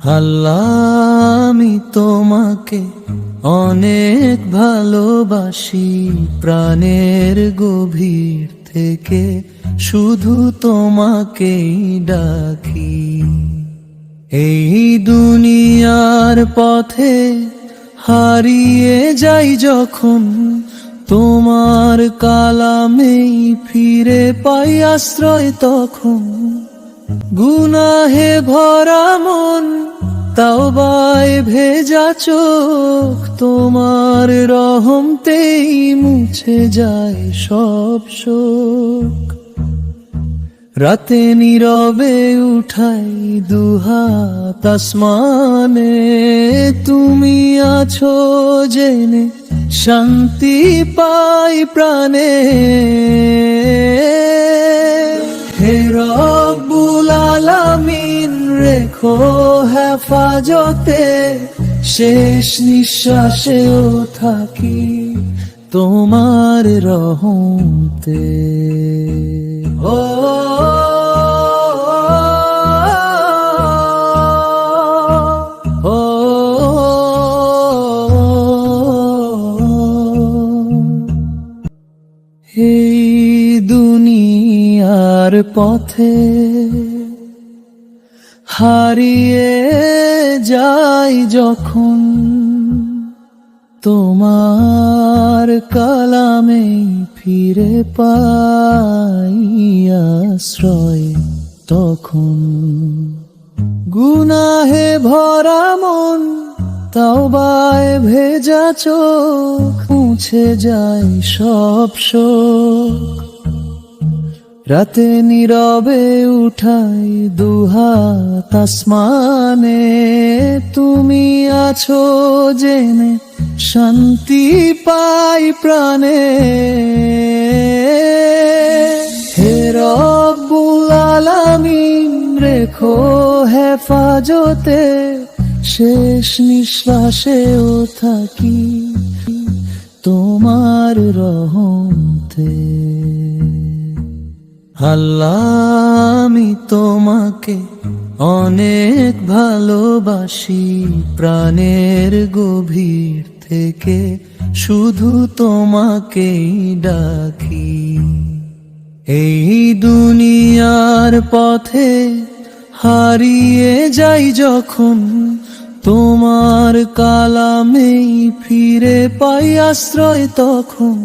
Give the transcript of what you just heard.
আল্লাহ, আমি তোমাকে অনেক ভালোবাসি, প্রাণের গভীর থেকে শুধু তোমাকেই ডাকি। এই দুনিয়ার পথে হারিয়ে যাই যখন, তোমার কালামেই ফিরে পাই আশ্রয় তখন। গুনাহে ভরা মন, তাওবায় ভেজা চোখ, তোমার রহমতেই মুছে যায় সব শোক। রাতে নীরবে উঠাই দুহাত আসমানে, তুমি আছো জেনে শান্তি পাই প্রাণে। হে রব্বুল আলামিন, রেখো হেফাজতে, শেষ নিঃশ্বাসেও থাকি তোমার রহমতে। ও এই দুনিয়ার পথে হারিয়ে যাই যখন, তোমার কালামে ফিরে পাই আশ্রয় তখন। গুনাহে ভরা মন, তাওবায় ভেজা চোখ, মুছে যায় সব শোক। রাতে নীরবে উঠাই দুহাত আসমানে, তুমি আছো জেনে শান্তি পাই প্রাণে। হে রব্বুল আলামিন, রেখো হেফাজতে, শেষ নিঃশ্বাসেও থাকি তোমার রহমতে। আল্লাহ, আমি তোমাকে অনেক ভালোবাসি, প্রাণের গভীর থেকে শুধু তোমাকেই ডাকি। এই দুনিয়ার পথে হারিয়ে যাই যখন, তোমার কালামেই ফিরে পাই আশ্রয় তখন।